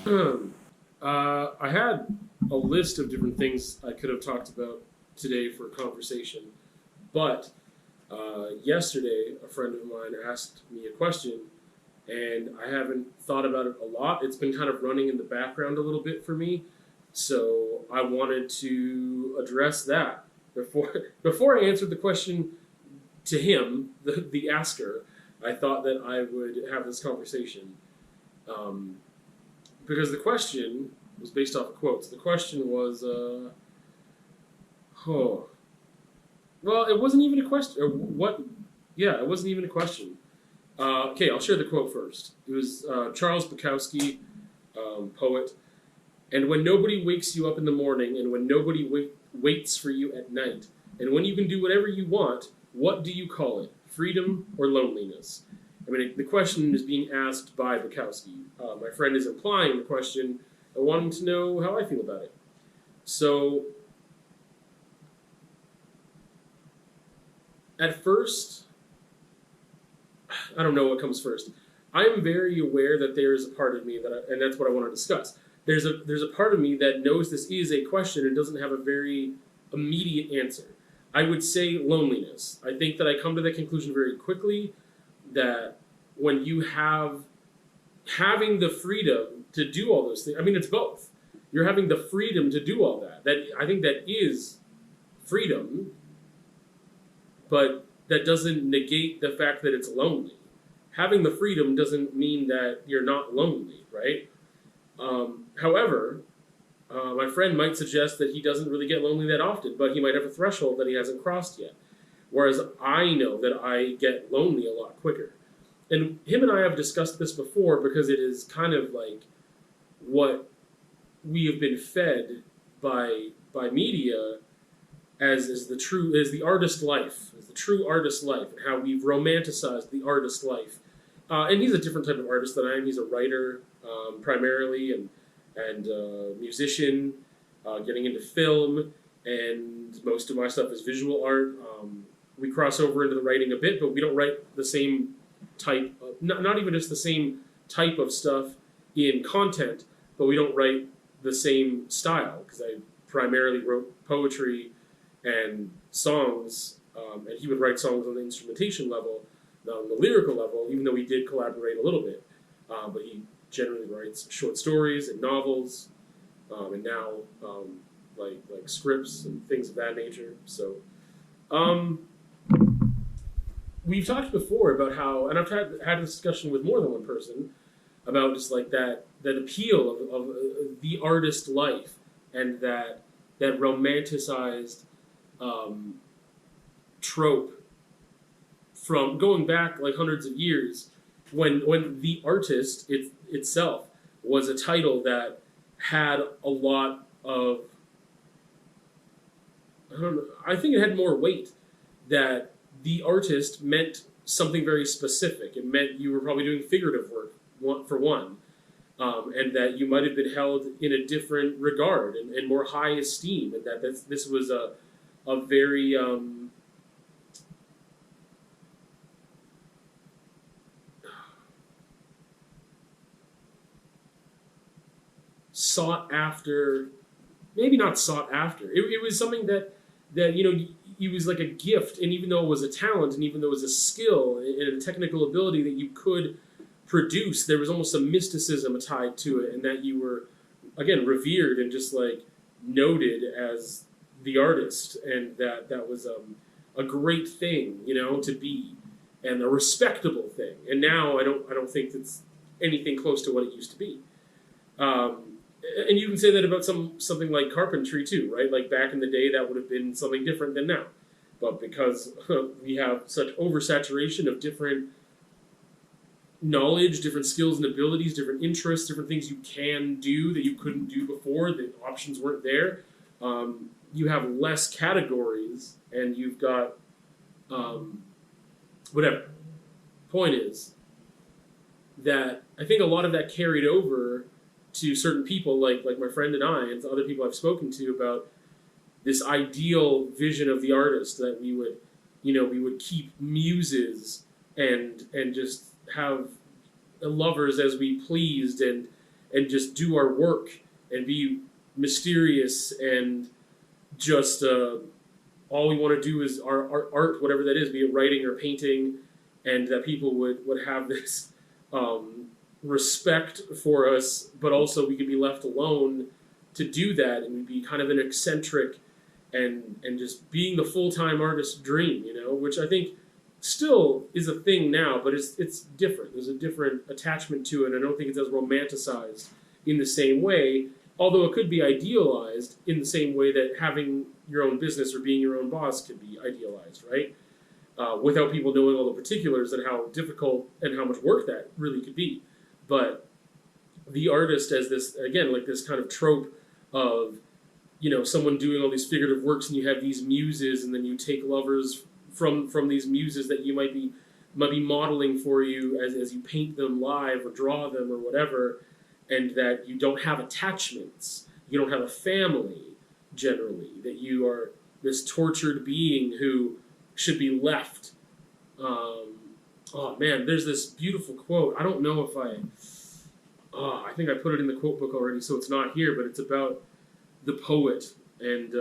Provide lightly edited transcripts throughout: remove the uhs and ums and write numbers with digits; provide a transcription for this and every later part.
I had a list of different things I could have talked about today for conversation, but yesterday a friend of mine asked me a question, and I haven't thought about it a lot. It's been kind of running in the background a little bit for me, so I wanted to address that before I answered the question to him, the asker. I thought that I would have this conversation. Um, because the question was based off of quotes. The question was, oh, well, it wasn't even a question. Or what? Yeah, it wasn't even a question. Okay, I'll share the quote first. It was Charles Bukowski, poet. And when nobody wakes you up in the morning, and when nobody waits for you at night, and when you can do whatever you want, what do you call it? Freedom or loneliness? I mean, the question is being asked by Bukowski. My friend is implying the question. I want him to know how I feel about it. So, at first, I don't know what comes first. I am very aware that there is a part of me and that's what I want to discuss. There's a part of me that knows this is a question and doesn't have a very immediate answer. I would say loneliness. I think that I come to that conclusion very quickly, that when you having the freedom to do all those things, I mean, it's both. You're having the freedom to do all that. That I think that is freedom, but that doesn't negate the fact that it's lonely. Having the freedom doesn't mean that you're not lonely, right? However, my friend might suggest that he doesn't really get lonely that often, but he might have a threshold that he hasn't crossed yet. Whereas I know that I get lonely a lot quicker. And him and I have discussed this before because it is kind of like what we have been fed by media as the artist life, as the true artist life, and how we've romanticized the artist life. And he's a different type of artist than I am. He's a writer primarily, and musician, getting into film, and most of my stuff is visual art. We cross over into the writing a bit, but we don't write the same type of, not even just the same type of stuff in content, but we don't write the same style, because I primarily wrote poetry and songs, and he would write songs on the instrumentation level, not on the lyrical level, even though we did collaborate a little bit. But he generally writes short stories and novels, and now like scripts and things of that nature. So we've talked before about how, and I've had a discussion with more than one person about just like that appeal of the artist life, and that romanticized trope from going back like hundreds of years, when the artist itself was a title that had a lot of, I don't know, I think it had more weight, that the artist meant something very specific. It meant you were probably doing figurative work, for one, and that you might have been held in a different regard and more high esteem, and that this was a very sought after, maybe not sought after. It was something that it was like a gift, and even though it was a talent, and even though it was a skill and a technical ability that you could produce, there was almost a mysticism tied to it, and that you were, again, revered and just like noted as the artist, and that was a great thing, to be, and a respectable thing. And now I don't think it's anything close to what it used to be. And you can say that about something like carpentry too, right? Like back in the day, that would have been something different than now. But because we have such oversaturation of different knowledge, different skills and abilities, different interests, different things you can do that you couldn't do before, the options weren't there, you have less categories, and you've got whatever. Point is that I think a lot of that carried over to certain people, like my friend and I, and other people I've spoken to, about this ideal vision of the artist, that we would keep muses and just have lovers as we pleased, and and just do our work and be mysterious and just all we want to do is our art, whatever that is, be it writing or painting, and that people would have this respect for us, but also we could be left alone to do that, and we'd be kind of an eccentric and just being the full-time artist dream, which I think still is a thing now, but it's different. There's a different attachment to it. I don't think it's as romanticized in the same way, although it could be idealized in the same way that having your own business or being your own boss could be idealized, right? Without people knowing all the particulars and how difficult and how much work that really could be. But the artist as this, again, like this kind of trope of, someone doing all these figurative works, and you have these muses, and then you take lovers from these muses that you might be modeling for you as you paint them live or draw them or whatever, and that you don't have attachments, you don't have a family generally, that you are this tortured being who should be left. Oh man, there's this beautiful quote. I don't know if I think I put it in the quote book already, so it's not here, but it's about the poet. And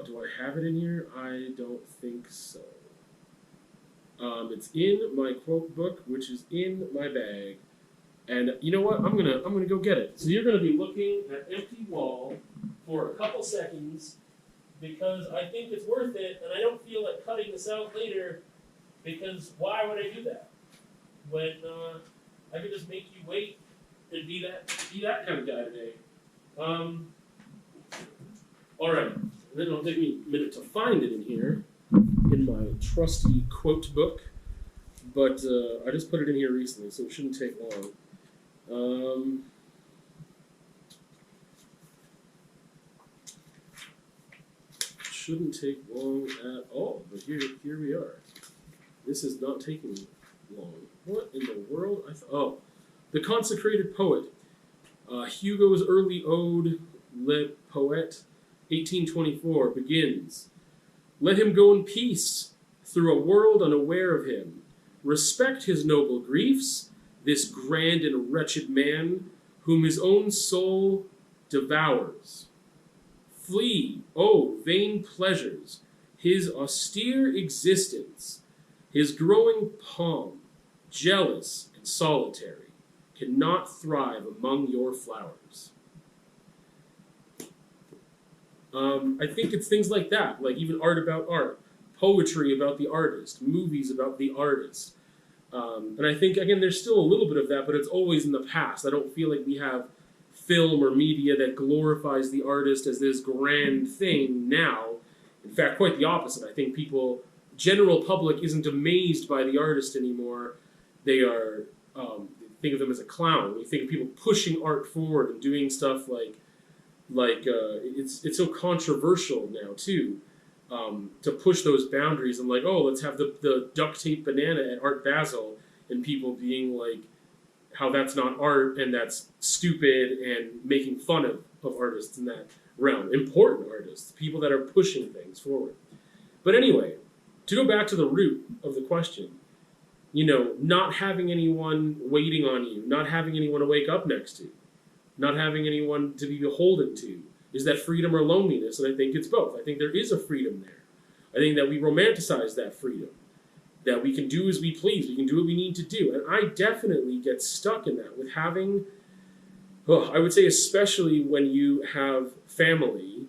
do I have it in here? I don't think so. It's in my quote book, which is in my bag. And you know what? I'm gonna go get it. So you're gonna be looking at empty wall for a couple seconds because I think it's worth it, and I don't feel like cutting this out later because why would I do that when I could just make you wait and be that kind of guy today. All right. And then it'll take me a minute to find it in here in my trusty quote book, but I just put it in here recently, so it shouldn't take long. Shouldn't take long at all, but here we are. This is not taking long. What in the world? The Consecrated Poet. Hugo's early ode, Le Poète, 1824, begins, "Let him go in peace through a world unaware of him. Respect his noble griefs, this grand and wretched man, whom his own soul devours. Flee, oh, vain pleasures, his austere existence, his growing palm, jealous and solitary, cannot thrive among your flowers." I think it's things like that, like even art about art, poetry about the artist, movies about the artist. And I think, again, there's still a little bit of that, but it's always in the past. I don't feel like we have film or media that glorifies the artist as this grand thing now. In fact, quite the opposite. I think general public isn't amazed by the artist anymore. They are, think of them as a clown. We think of people pushing art forward and doing stuff like it's so controversial now too, to push those boundaries and like, oh, let's have the duct tape banana at Art Basel, and people being like, how that's not art and that's stupid, and making fun of artists in that realm. Important artists, people that are pushing things forward. But anyway, to go back to the root of the question, not having anyone waiting on you, not having anyone to wake up next to, not having anyone to be beholden to, is that freedom or loneliness? And I think it's both. I think there is a freedom there. I think that we romanticize that freedom, that we can do as we please, we can do what we need to do. And I definitely get stuck in that with having, I would say especially when you have family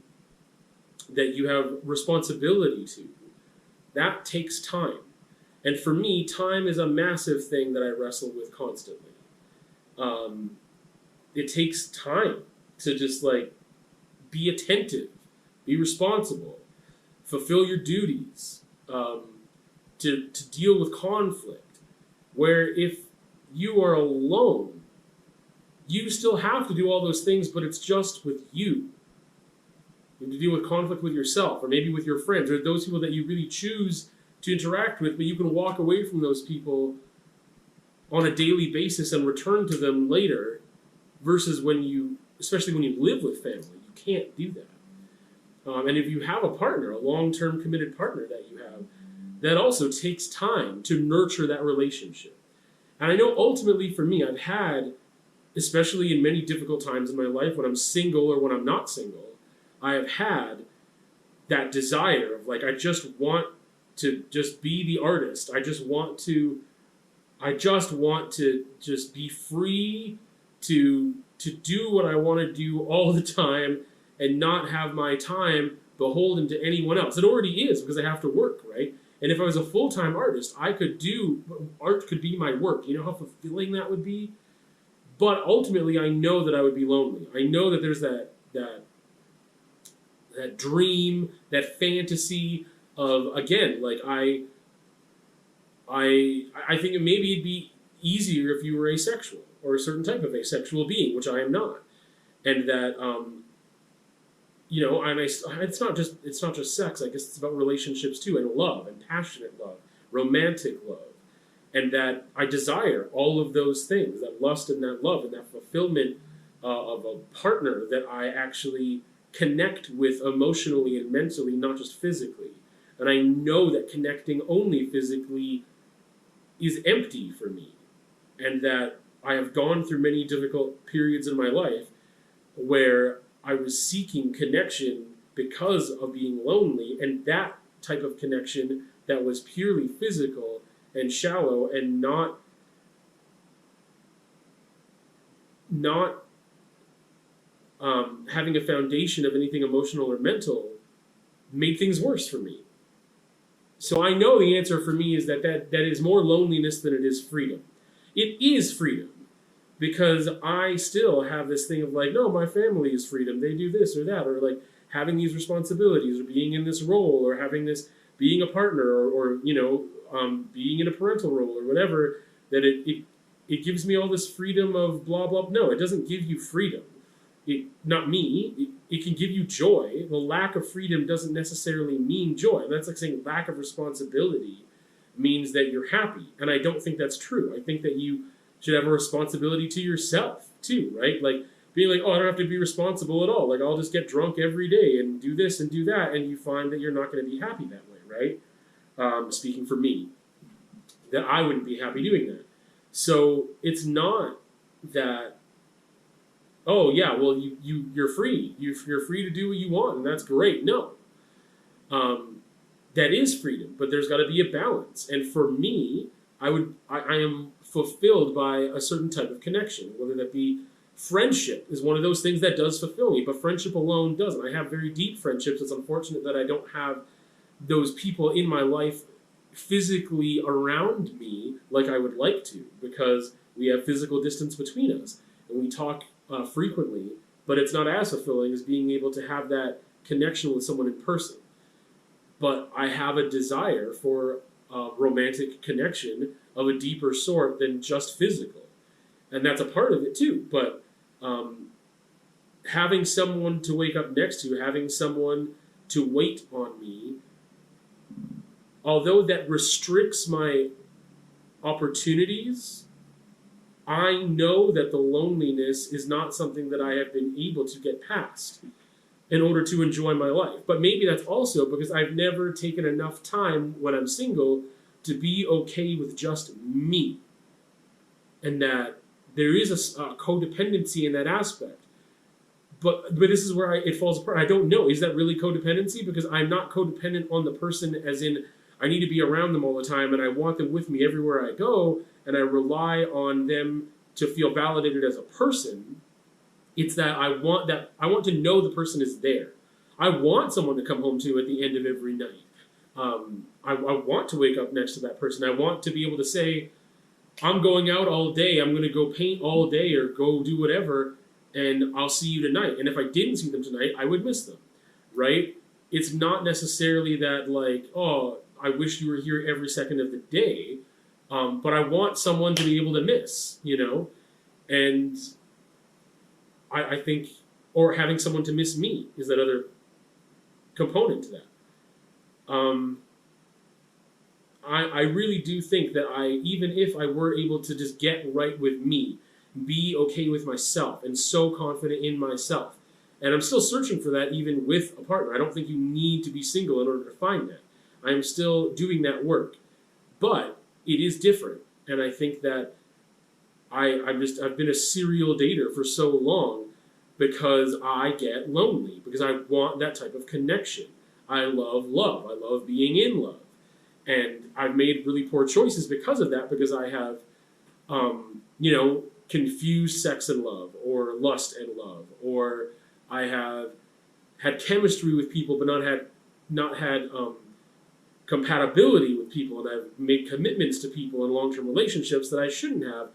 that you have responsibility to, that takes time. And for me, time is a massive thing that I wrestle with constantly. It takes time to just be attentive, be responsible, fulfill your duties, to deal with conflict. Where if you are alone, you still have to do all those things, but it's just with you. You have to deal with conflict with yourself, or maybe with your friends, or those people that you really choose to interact with, but you can walk away from those people on a daily basis and return to them later, versus especially when you live with family, you can't do that. And if you have a partner, a long-term committed partner that you have, that also takes time to nurture that relationship. And I know ultimately for me, I've had especially in many difficult times in my life when I'm single or when I'm not single, I have had that desire of like, I just want to just be the artist. I just want to just be free to do what I want to do all the time and not have my time beholden to anyone else. It already is because I have to work, right? And if I was a full-time artist, art could be my work. You know how fulfilling that would be? But ultimately, I know that I would be lonely. I know that there's that dream, that fantasy of, again, like I think maybe it'd be easier if you were asexual or a certain type of asexual being, which I am not, and that and it's not just sex. I guess it's about relationships too, and love, and passionate love, romantic love, and that I desire all of those things, that lust and that love and that fulfillment of a partner that I actually connect with emotionally and mentally, not just physically. And I know that connecting only physically is empty for me, and that I have gone through many difficult periods in my life where I was seeking connection because of being lonely, and that type of connection that was purely physical and shallow and not having a foundation of anything emotional or mental made things worse for me. So I know the answer for me is that is more loneliness than it is freedom. It is freedom, because I still have this thing of like, no, my family is freedom. They do this or that, or like having these responsibilities, or being in this role, or having this, being a partner, or being in a parental role, or whatever. That it gives me all this freedom of blah blah. No, it doesn't give you freedom. Not me. It can give you joy. The lack of freedom doesn't necessarily mean joy. That's like saying lack of responsibility means that you're happy, and I don't think that's true. I think that you should have a responsibility to yourself too, right? Like being like, oh, I don't have to be responsible at all. Like I'll just get drunk every day and do this and do that, and you find that you're not going to be happy that way, right? Speaking for me, that I wouldn't be happy doing that. So it's not that, oh yeah, well you're free. You're free to do what you want, and that's great. No, that is freedom, but there's got to be a balance. And for me, I am fulfilled by a certain type of connection, whether that be friendship is one of those things that does fulfill me, but friendship alone doesn't. I have very deep friendships. It's unfortunate that I don't have those people in my life physically around me like I would like to, because we have physical distance between us and we talk frequently, but it's not as fulfilling as being able to have that connection with someone in person. But I have a desire for romantic connection of a deeper sort than just physical. And that's a part of it too. But having someone to wake up next to, having someone to wait on me, although that restricts my opportunities, I know that the loneliness is not something that I have been able to get past in order to enjoy my life. But maybe that's also because I've never taken enough time when I'm single to be okay with just me. And that there is a codependency in that aspect. But this is where it falls apart. I don't know. Is that really codependency? Because I'm not codependent on the person as in I need to be around them all the time and I want them with me everywhere I go and I rely on them to feel validated as a person. It's that I want to know the person is there. I want someone to come home to at the end of every night. I want to wake up next to that person. I want to be able to say, I'm going out all day, I'm going to go paint all day or go do whatever, and I'll see you tonight. And if I didn't see them tonight, I would miss them, right? It's not necessarily that like, oh, I wish you were here every second of the day, but I want someone to be able to miss, and I think, or having someone to miss me is that other component to that. I really do think that even if I were able to just get right with me, be okay with myself, and so confident in myself, and I'm still searching for that even with a partner. I don't think you need to be single in order to find that. I am still doing that work, but it is different, and I think that I've been a serial dater for so long because I get lonely, because I want that type of connection. I love love. I love being in love. And I've made really poor choices because of that, because I have, confused sex and love, or lust and love, or I have had chemistry with people but not had compatibility with people, and I've made commitments to people in long-term relationships that I shouldn't have,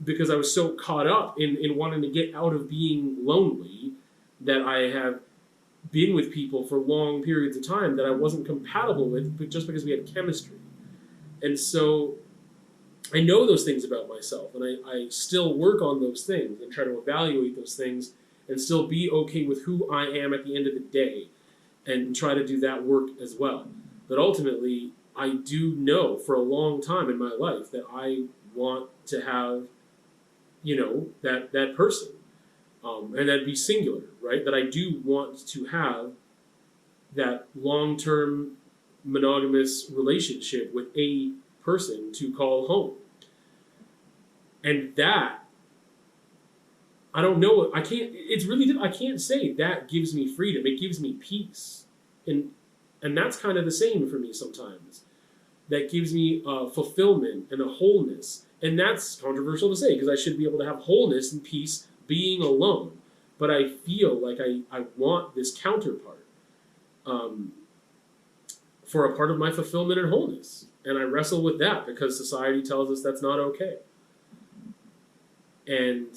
because I was so caught up in wanting to get out of being lonely, that I have been with people for long periods of time that I wasn't compatible with, just because we had chemistry. And so I know those things about myself, and I still work on those things and try to evaluate those things and still be okay with who I am at the end of the day, and try to do that work as well. But ultimately, I do know for a long time in my life that I want to have, that person. And that'd be singular, right? That I do want to have that long-term monogamous relationship with a person to call home. And that, I don't know, I can't say that gives me freedom. It gives me peace. And that's kind of the same for me sometimes. That gives me fulfillment and a wholeness. And that's controversial to say, because I should be able to have wholeness and peace being alone. But I feel like I want this counterpart for a part of my fulfillment and wholeness. And I wrestle with that because society tells us that's not okay. And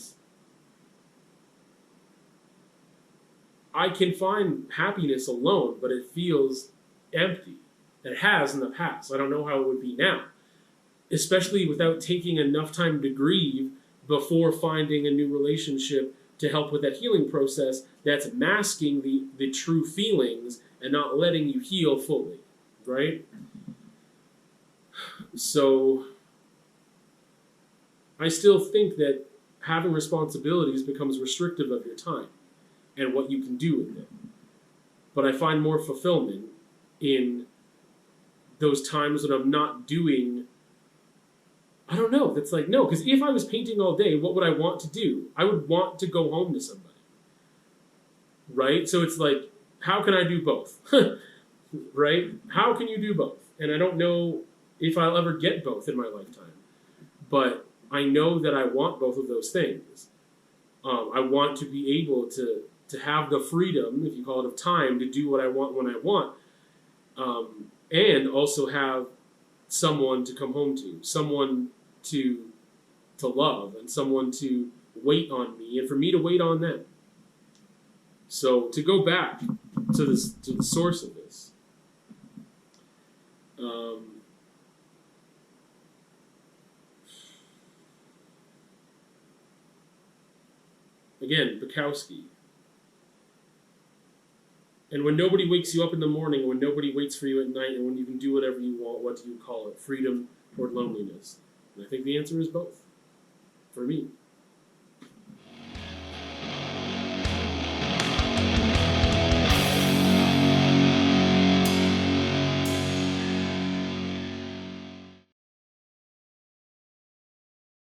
I can find happiness alone, but it feels empty. It has in the past. I don't know how it would be now. Especially without taking enough time to grieve before finding a new relationship to help with that healing process that's masking the true feelings and not letting you heal fully, right? So I still think that having responsibilities becomes restrictive of your time and what you can do with it. But I find more fulfillment in those times when I'm not doing, I don't know, that's like, no, because if I was painting all day, what would I want to do? I would want to go home to somebody, right? So it's like, how can I do both, right? How can you do both? And I don't know if I'll ever get both in my lifetime, but I know that I want both of those things. I want to be able to have the freedom, if you call it, of time to do what I want when I want, and also have someone to come home to, someone to love, and someone to wait on me, and for me to wait on them. So to go back to the source of this, again, Bukowski. And when nobody wakes you up in the morning, when nobody waits for you at night, and when you can do whatever you want, what do you call it? Freedom or loneliness? And I think the answer is both, for me.